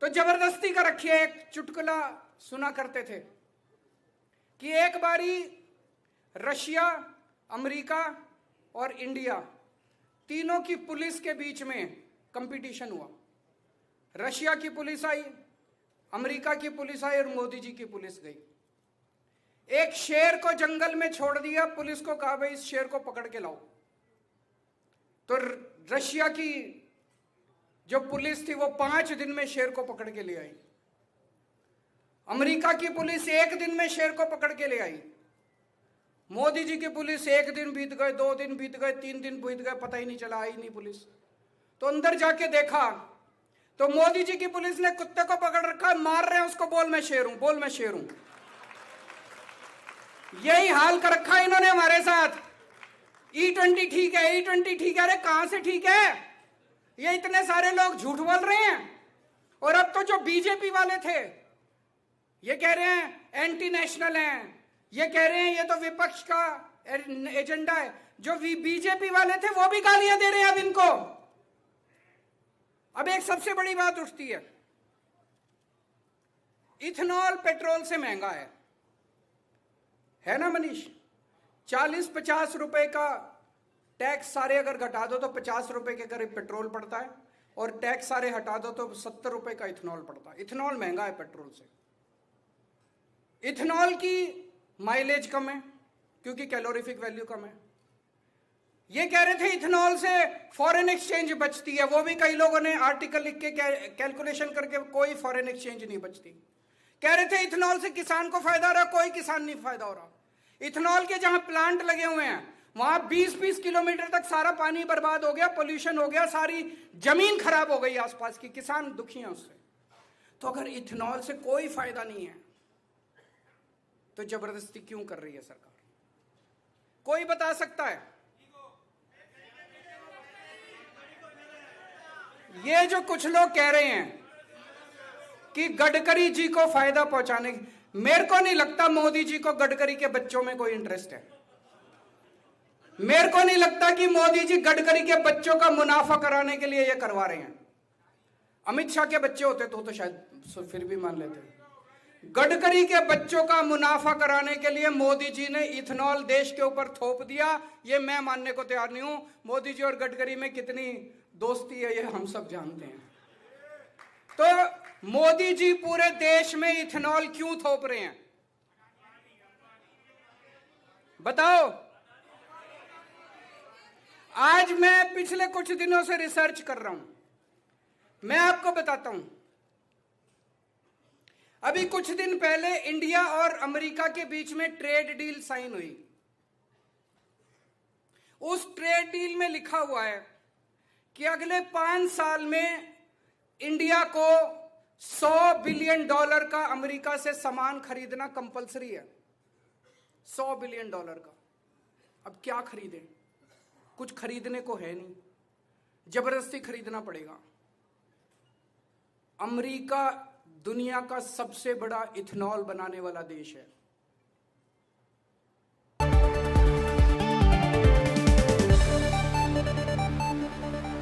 तो जबरदस्ती का रखिए। एक चुटकुला सुना करते थे कि एक बारी रशिया, अमेरिका और इंडिया तीनों की पुलिस के बीच में कंपटीशन हुआ। रशिया की पुलिस आई, अमेरिका की पुलिस आई और मोदी जी की पुलिस गई। एक शेर को जंगल में छोड़ दिया, पुलिस को कहा भाई इस शेर को पकड़ के लाओ। तो रशिया की जो पुलिस थी वो 5 दिन में शेर को पकड़ के ले आई। अमेरिका की पुलिस 1 दिन में शेर को पकड़ के ले आई। मोदी जी की पुलिस 1 दिन बीत गए, 2 दिन बीत गए, 3 दिन बीत गए, पता ही नहीं चला, आई नहीं पुलिस। तो अंदर जाके देखा तो मोदी जी की पुलिस ने कुत्ते को पकड़ रखा, मार रहे हैं उसको, बोल मैं शेर हूं, बोल मैं शेर हूं। यही हाल कर रखा है इन्होंने हमारे साथ। E20 ठीक है, E20 ठीक है। अरे कहां से ठीक है? ये इतने सारे लोग झूठ बोल रहे हैं। और अब तो जो बीजेपी वाले थे ये कह रहे हैं एंटी नेशनल हैं, ये कह रहे हैं ये तो विपक्ष का एजेंडा है। जो बीजेपी वाले थे वो भी गालियां दे रहे हैं अब इनको। अब एक सबसे बड़ी बात उठती है, इथेनॉल पेट्रोल से महंगा है ना मनीष? 40-50 रुपए का टैक्स सारे अगर घटा दो तो 50 रुपए के करीब पेट्रोल पड़ता है, और टैक्स सारे हटा दो तो 70 रुपए का इथेनॉल पड़ता है। इथेनॉल महंगा है पेट्रोल से। इथेनॉल की माइलेज कम है क्योंकि कैलोरीफिक वैल्यू कम है। ये कह रहे थे इथेनॉल से फॉरेन एक्सचेंज बचती है, वो भी कई लोगों ने आर्टिकल लिख के कैलकुलेशन करके कोई फॉरेन एक्सचेंज नहीं बचती। कह रहे थे इथेनॉल से किसान को फायदा हो रहा, कोई किसान नहीं फायदा हो रहा। इथेनॉल के जहां प्लांट लगे हुए हैं वहां 20-20 किलोमीटर तक सारा पानी बर्बाद हो गया, पोल्यूशन हो गया, सारी जमीन खराब हो गई आसपास की, किसान दुखी हैं उससे। तो अगर इथेनॉल से कोई फायदा नहीं है तो जबरदस्ती क्यों कर रही है सरकार? कोई बता सकता है? ये जो कुछ लोग कह रहे हैं कि गडकरी जी को फायदा पहुंचाने, मेरे को नहीं लगता मोदी जी को गडकरी के बच्चों में कोई इंटरेस्ट है। मेरे को नहीं लगता कि मोदी जी गडकरी के बच्चों का मुनाफा कराने के लिए ये करवा रहे हैं। अमित शाह के बच्चे होते तो शायद फिर भी मान लेते। गडकरी के बच्चों का मुनाफा कराने के लिए मोदी जी ने इथेनॉल देश के ऊपर थोप दिया। ये मैं मानने को तैयार नहीं हूं। मोदी जी और गडकरी में कितनी दोस्ती है ये हम सब जानते हैं। तो मोदी जी पूरे देश में इथेनॉल क्यों थोप रहे हैं बताओ? आज मैं पिछले कुछ दिनों से रिसर्च कर रहा हूं, मैं आपको बताता हूं। अभी कुछ दिन पहले इंडिया और अमेरिका के बीच में ट्रेड डील साइन हुई। उस ट्रेड डील में लिखा हुआ है कि अगले 5 साल में इंडिया को $100 बिलियन का अमेरिका से सामान खरीदना कंपलसरी है। $100 बिलियन का। अब क्या खरीदें? कुछ खरीदने को है नहीं, जबरदस्ती खरीदना पड़ेगा। अमेरिका दुनिया का सबसे बड़ा इथेनॉल बनाने वाला देश है।